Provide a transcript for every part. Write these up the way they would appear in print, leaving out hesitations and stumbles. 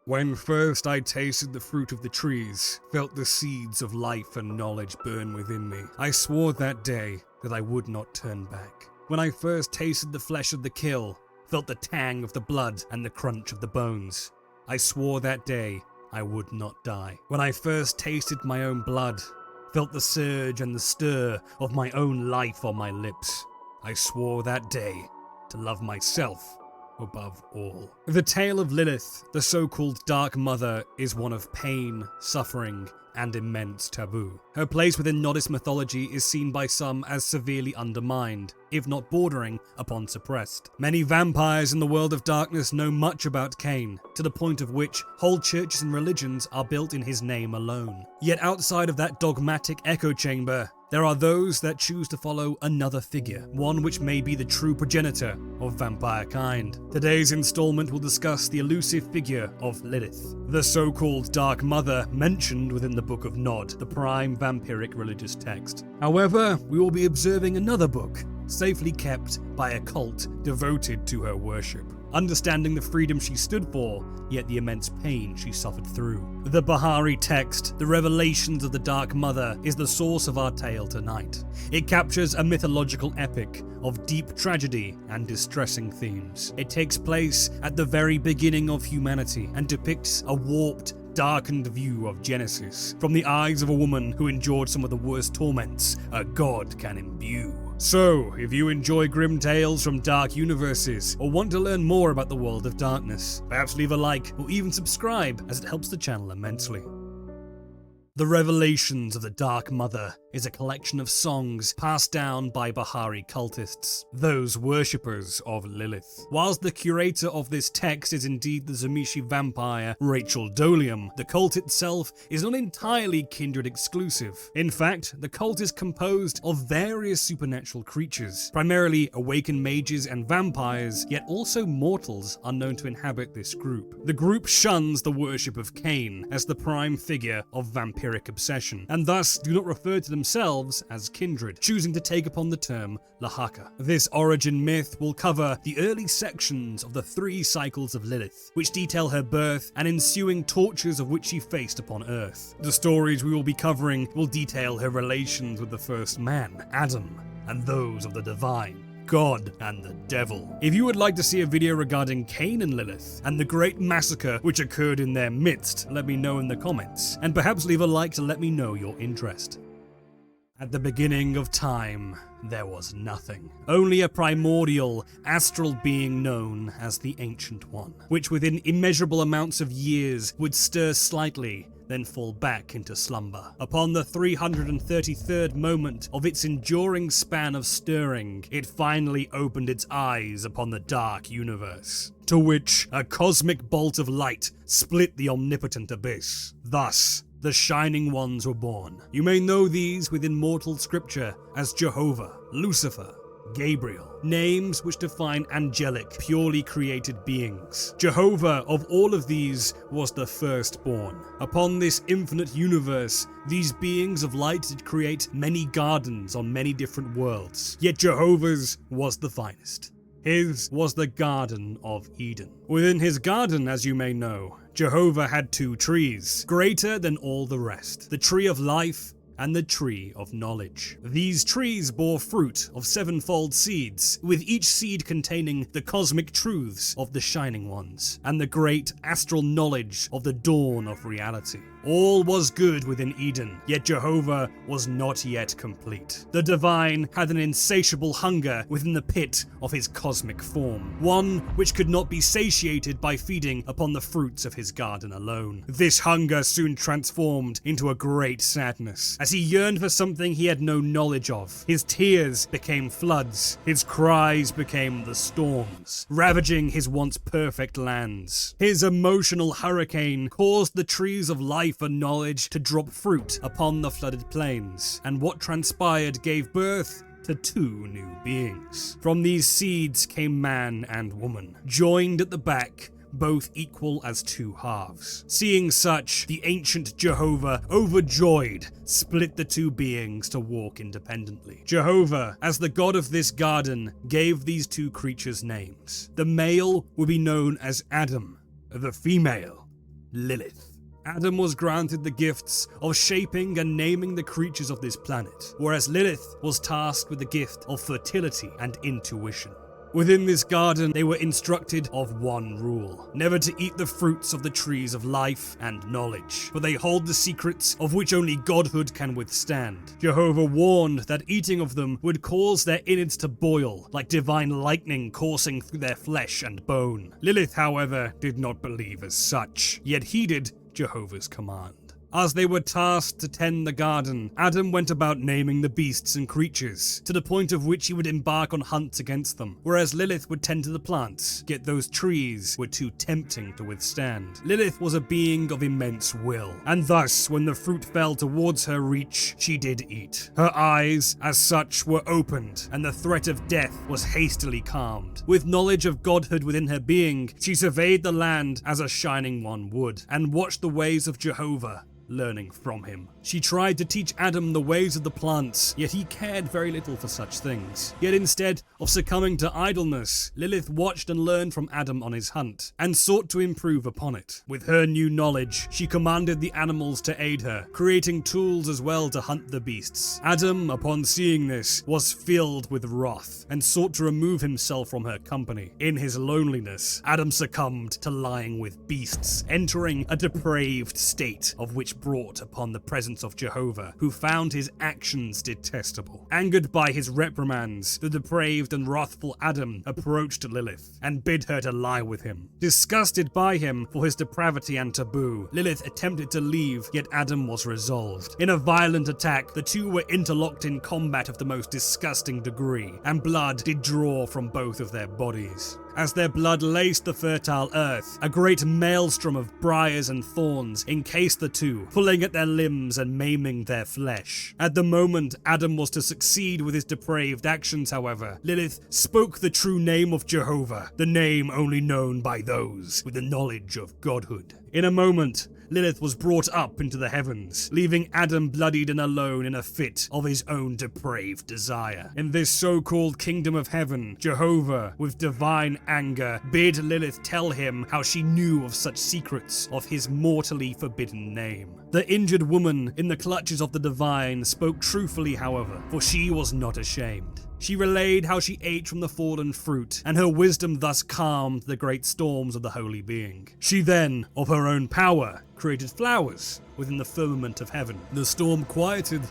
When first I tasted the fruit of the trees, felt the seeds of life and knowledge burn within me, I swore that day that I would not turn back. When I first tasted the flesh of the kill, felt the tang of the blood and the crunch of the bones, I swore that day I would not die. When I first tasted my own blood, felt the surge and the stir of my own life on my lips, I swore that day to love myself above all. The tale of Lilith, the so-called Dark Mother, is one of pain, suffering, and immense taboo. Her place within Nodist mythology is seen by some as severely undermined, if not bordering upon suppressed. Many vampires in the world of darkness know much about Caine, to the point of which whole churches and religions are built in his name alone. Yet outside of that dogmatic echo chamber, there are those that choose to follow another figure, one which may be the true progenitor of vampire kind. Today's installment will discuss the elusive figure of Lilith, the so-called Dark Mother mentioned within the Book of Nod, the prime vampiric religious text. However, we will be observing another book, safely kept by a cult devoted to her worship, understanding the freedom she stood for, yet the immense pain she suffered through. The Bahari text, the revelations of the Dark Mother, is the source of our tale tonight. It captures a mythological epic of deep tragedy and distressing themes. It takes place at the very beginning of humanity and depicts a warped, darkened view of Genesis from the eyes of a woman who endured some of the worst torments a god can imbue. So, if you enjoy grim tales from dark universes or want to learn more about the world of darkness, perhaps leave a like or even subscribe, as it helps the channel immensely. The Revelations of the Dark Mother is a collection of songs passed down by Bahari cultists, those worshippers of Lilith. Whilst the curator of this text is indeed the Zamishi vampire Rachel Dolium, the cult itself is not entirely kindred exclusive. In fact, the cult is composed of various supernatural creatures, primarily awakened mages and vampires, yet also mortals are known to inhabit this group. The group shuns the worship of Caine as the prime figure of vampiric obsession, and thus do not refer to themselves as kindred, choosing to take upon the term Lahaka. This origin myth will cover the early sections of the 3 cycles of Lilith, which detail her birth and ensuing tortures of which she faced upon Earth. The stories we will be covering will detail her relations with the first man, Adam, and those of the divine, God and the devil. If you would like to see a video regarding Caine and Lilith and the great massacre which occurred in their midst, let me know in the comments, and perhaps leave a like to let me know your interest. At the beginning of time, there was nothing. Only a primordial, astral being known as the Ancient One, which within immeasurable amounts of years would stir slightly, then fall back into slumber. Upon the 333rd moment of its enduring span of stirring, it finally opened its eyes upon the dark universe, to which a cosmic bolt of light split the omnipotent abyss. Thus, the Shining Ones were born. You may know these within mortal scripture as Jehovah, Lucifer, Gabriel, names which define angelic, purely created beings. Jehovah of all of these was the firstborn. Upon this infinite universe, these beings of light did create many gardens on many different worlds, yet Jehovah's was the finest. His was the Garden of Eden. Within his garden, as you may know, Jehovah had 2 trees, greater than all the rest, the Tree of Life and the Tree of Knowledge. These trees bore fruit of 7-fold seeds, with each seed containing the cosmic truths of the Shining Ones, and the great astral knowledge of the dawn of reality. All was good within Eden, yet Jehovah was not yet complete. The divine had an insatiable hunger within the pit of his cosmic form, one which could not be satiated by feeding upon the fruits of his garden alone. This hunger soon transformed into a great sadness, as he yearned for something he had no knowledge of. His tears became floods, his cries became the storms, ravaging his once perfect lands. His emotional hurricane caused the trees of life and knowledge to drop fruit upon the flooded plains, and what transpired gave birth to 2 new beings. From these seeds came man and woman, joined at the back, both equal as 2 halves. Seeing such, the ancient Jehovah, overjoyed, split the 2 beings to walk independently. Jehovah, as the god of this garden, gave these 2 creatures names. The male would be known as Adam, the female Lilith. Adam was granted the gifts of shaping and naming the creatures of this planet, whereas Lilith was tasked with the gift of fertility and intuition. Within this garden, they were instructed of one rule: never to eat the fruits of the trees of life and knowledge, for they hold the secrets of which only godhood can withstand. Jehovah warned that eating of them would cause their innards to boil, like divine lightning coursing through their flesh and bone. Lilith, however, did not believe as such, yet heeded Jehovah's command. As they were tasked to tend the garden, Adam went about naming the beasts and creatures, to the point of which he would embark on hunts against them, whereas Lilith would tend to the plants, yet those trees were too tempting to withstand. Lilith was a being of immense will, and thus, when the fruit fell towards her reach, she did eat. Her eyes, as such, were opened, and the threat of death was hastily calmed. With knowledge of godhood within her being, she surveyed the land as a shining one would, and watched the ways of Jehovah, learning from him. She tried to teach Adam the ways of the plants, yet he cared very little for such things. Yet instead of succumbing to idleness, Lilith watched and learned from Adam on his hunt, and sought to improve upon it. With her new knowledge, she commanded the animals to aid her, creating tools as well to hunt the beasts. Adam, upon seeing this, was filled with wrath, and sought to remove himself from her company. In his loneliness, Adam succumbed to lying with beasts, entering a depraved state of which brought upon the presence of Jehovah, who found his actions detestable. Angered by his reprimands, the depraved and wrathful Adam approached Lilith and bid her to lie with him. Disgusted by him for his depravity and taboo, Lilith attempted to leave, yet Adam was resolved. In a violent attack, the two were interlocked in combat of the most disgusting degree, and blood did draw from both of their bodies. As their blood laced the fertile earth, a great maelstrom of briars and thorns encased the two, pulling at their limbs and maiming their flesh. At the moment Adam was to succeed with his depraved actions, however, Lilith spoke the true name of Jehovah, the name only known by those with the knowledge of godhood. In a moment, Lilith was brought up into the heavens, leaving Adam bloodied and alone in a fit of his own depraved desire. In this so-called kingdom of heaven, Jehovah, with divine anger, bid Lilith tell him how she knew of such secrets of his mortally forbidden name. The injured woman, in the clutches of the divine, spoke truthfully, however, for she was not ashamed. She relayed how she ate from the fallen fruit, and her wisdom thus calmed the great storms of the holy being. She then, of her own power, created flowers within the firmament of heaven. The storm quieted,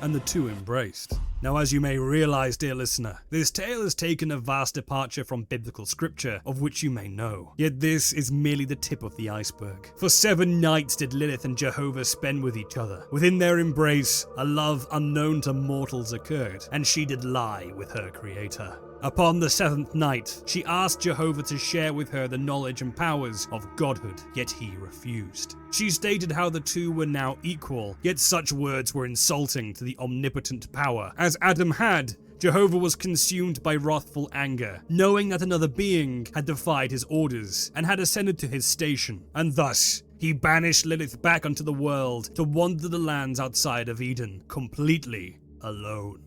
and the two embraced. Now, as you may realize, dear listener, this tale has taken a vast departure from biblical scripture, of which you may know. Yet this is merely the tip of the iceberg. For 7 nights did Lilith and Jehovah spend with each other. Within their embrace, a love unknown to mortals occurred, and she did lie with her creator. Upon the 7th night, she asked Jehovah to share with her the knowledge and powers of godhood, yet he refused. She stated how the two were now equal, yet such words were insulting to the omnipotent power. As Adam had, Jehovah was consumed by wrathful anger, knowing that another being had defied his orders and had ascended to his station, and thus he banished Lilith back onto the world to wander the lands outside of Eden, completely alone.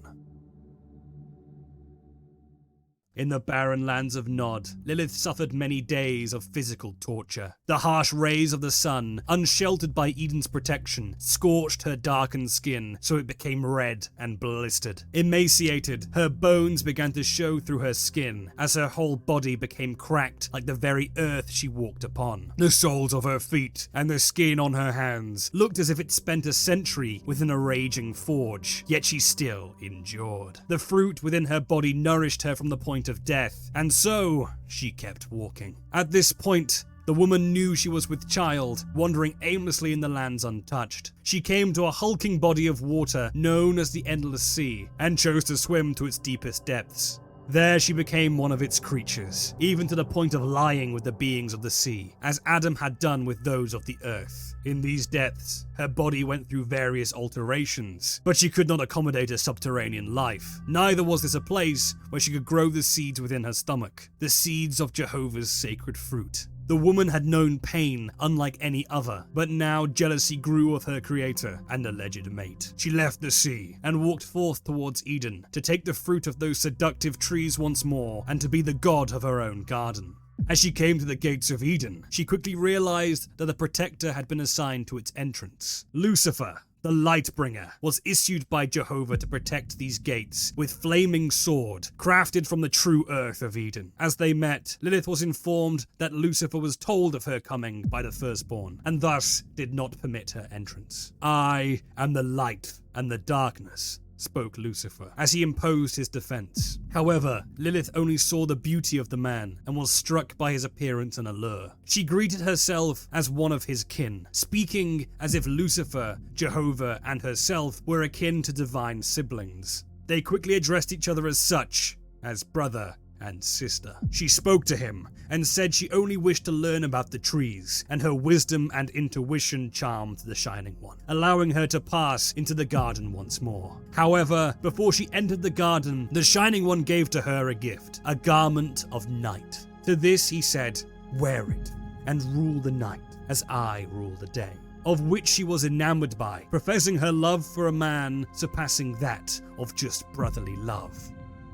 In the barren lands of Nod, Lilith suffered many days of physical torture. The harsh rays of the sun, unsheltered by Eden's protection, scorched her darkened skin so it became red and blistered. Emaciated, her bones began to show through her skin as her whole body became cracked like the very earth she walked upon. The soles of her feet and the skin on her hands looked as if it spent a century within a raging forge, yet she still endured. The fruit within her body nourished her from the point of death, and so she kept walking. At this point, the woman knew she was with child, wandering aimlessly in the lands untouched. She came to a hulking body of water known as the Endless Sea, and chose to swim to its deepest depths. There she became one of its creatures, even to the point of lying with the beings of the sea, as Adam had done with those of the earth. In these depths, her body went through various alterations, but she could not accommodate a subterranean life. Neither was this a place where she could grow the seeds within her stomach, the seeds of Jehovah's sacred fruit. The woman had known pain unlike any other, but now jealousy grew of her creator and alleged mate. She left the sea and walked forth towards Eden to take the fruit of those seductive trees once more and to be the god of her own garden. As she came to the gates of Eden, she quickly realized that a protector had been assigned to its entrance. Lucifer, the Lightbringer, was issued by Jehovah to protect these gates with flaming sword crafted from the true earth of Eden. As they met, Lilith was informed that Lucifer was told of her coming by the firstborn, and thus did not permit her entrance. "I am the light and the darkness," spoke Lucifer, as he imposed his defense. However, Lilith only saw the beauty of the man and was struck by his appearance and allure. She greeted herself as one of his kin, speaking as if Lucifer, Jehovah, and herself were akin to divine siblings. They quickly addressed each other as such, as brother and sister. She spoke to him and said she only wished to learn about the trees, and her wisdom and intuition charmed the Shining One, allowing her to pass into the garden once more. However, before she entered the garden, the Shining One gave to her a gift, a garment of night. To this he said, "Wear it, and rule the night, as I rule the day," of which she was enamored by, professing her love for a man surpassing that of just brotherly love.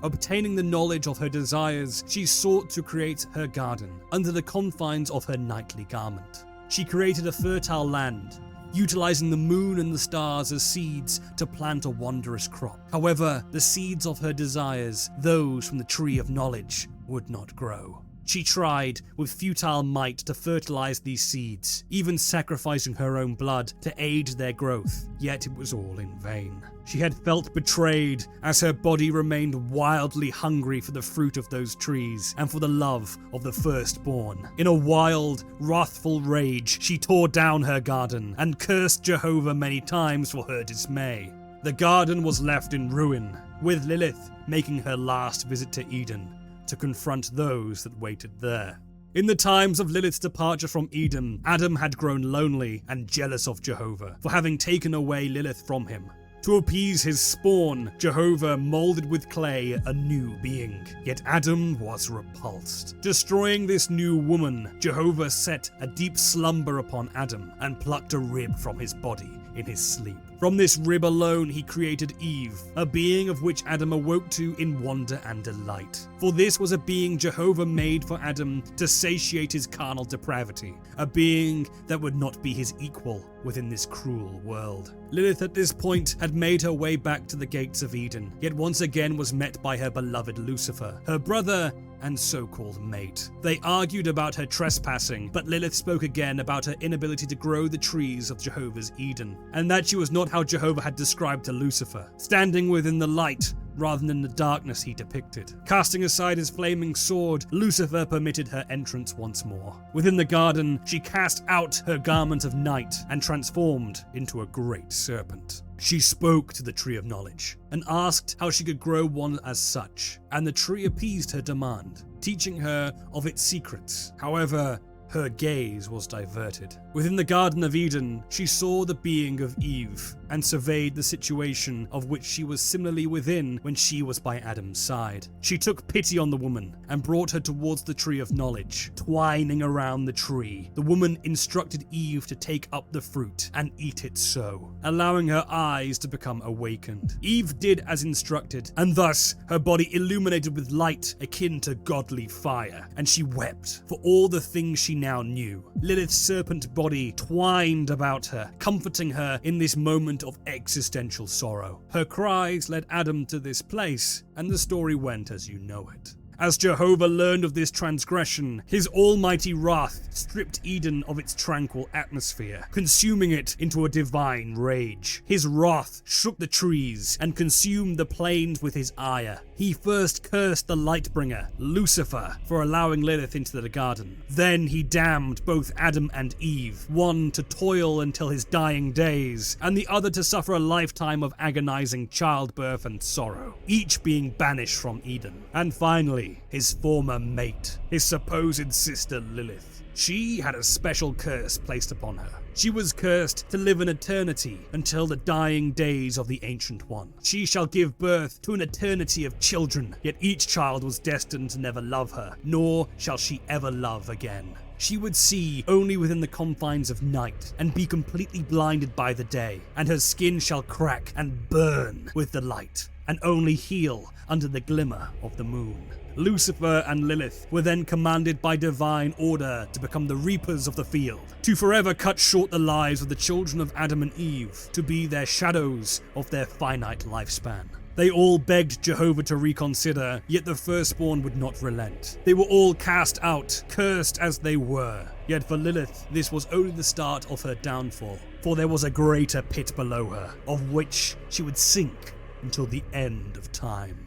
Obtaining the knowledge of her desires, she sought to create her garden under the confines of her nightly garment. She created a fertile land, utilizing the moon and the stars as seeds to plant a wondrous crop. However, the seeds of her desires, those from the tree of knowledge, would not grow. She tried with futile might to fertilize these seeds, even sacrificing her own blood to aid their growth, yet it was all in vain. She had felt betrayed as her body remained wildly hungry for the fruit of those trees and for the love of the firstborn. In a wild, wrathful rage, she tore down her garden and cursed Jehovah many times for her dismay. The garden was left in ruin, with Lilith making her last visit to Eden to confront those that waited there. In the times of Lilith's departure from Eden, Adam had grown lonely and jealous of Jehovah for having taken away Lilith from him. To appease his spawn, Jehovah molded with clay a new being, yet Adam was repulsed. Destroying this new woman, Jehovah set a deep slumber upon Adam and plucked a rib from his body in his sleep. From this rib alone he created Eve, a being of which Adam awoke to in wonder and delight. For this was a being Jehovah made for Adam to satiate his carnal depravity, a being that would not be his equal within this cruel world. Lilith at this point had made her way back to the gates of Eden, yet once again was met by her beloved Lucifer, her brother and so-called mate. They argued about her trespassing, but Lilith spoke again about her inability to grow the trees of Jehovah's Eden, and that she was not how Jehovah had described to Lucifer, standing within the light rather than the darkness he depicted. Casting aside his flaming sword, Lucifer permitted her entrance once more. Within the garden, she cast out her garment of night and transformed into a great serpent. She spoke to the Tree of Knowledge and asked how she could grow one as such, and the tree appeased her demand, teaching her of its secrets. However, her gaze was diverted. Within the Garden of Eden, she saw the being of Eve and surveyed the situation of which she was similarly within when she was by Adam's side. She took pity on the woman and brought her towards the Tree of Knowledge. Twining around the tree, the woman instructed Eve to take up the fruit and eat it so, allowing her eyes to become awakened. Eve did as instructed, and thus her body illuminated with light akin to godly fire, and she wept for all the things she now knew. Lilith's serpent body twined about her, comforting her in this moment of existential sorrow. Her cries led Adam to this place, and the story went as you know it. As Jehovah learned of this transgression, his almighty wrath stripped Eden of its tranquil atmosphere, consuming it into a divine rage. His wrath shook the trees and consumed the plains with his ire. He first cursed the Lightbringer, Lucifer, for allowing Lilith into the garden. Then he damned both Adam and Eve, one to toil until his dying days, and the other to suffer a lifetime of agonizing childbirth and sorrow, each being banished from Eden. And finally, his former mate, his supposed sister Lilith. She had a special curse placed upon her. She was cursed to live an eternity until the dying days of the Ancient One. She shall give birth to an eternity of children, yet each child was destined to never love her, nor shall she ever love again. She would see only within the confines of night and be completely blinded by the day, and her skin shall crack and burn with the light, and only heal under the glimmer of the moon. Lucifer and Lilith were then commanded by divine order to become the reapers of the field, to forever cut short the lives of the children of Adam and Eve, to be their shadows of their finite lifespan. They all begged Jehovah to reconsider, yet the firstborn would not relent. They were all cast out, cursed as they were. Yet for Lilith, this was only the start of her downfall, for there was a greater pit below her, of which she would sink until the end of time.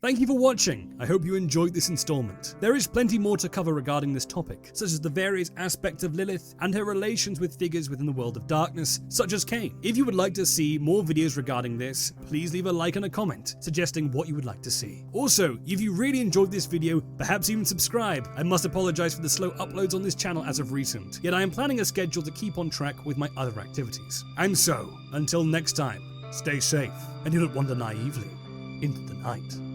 Thank you for watching. I hope you enjoyed this installment. There is plenty more to cover regarding this topic, such as the various aspects of Lilith and her relations with figures within the world of darkness, such as Caine. If you would like to see more videos regarding this, please leave a like and a comment, suggesting what you would like to see. Also, if you really enjoyed this video, perhaps even subscribe. I must apologize for the slow uploads on this channel as of recent, yet I am planning a schedule to keep on track with my other activities. And so, until next time, stay safe, and do not wander naively into the night.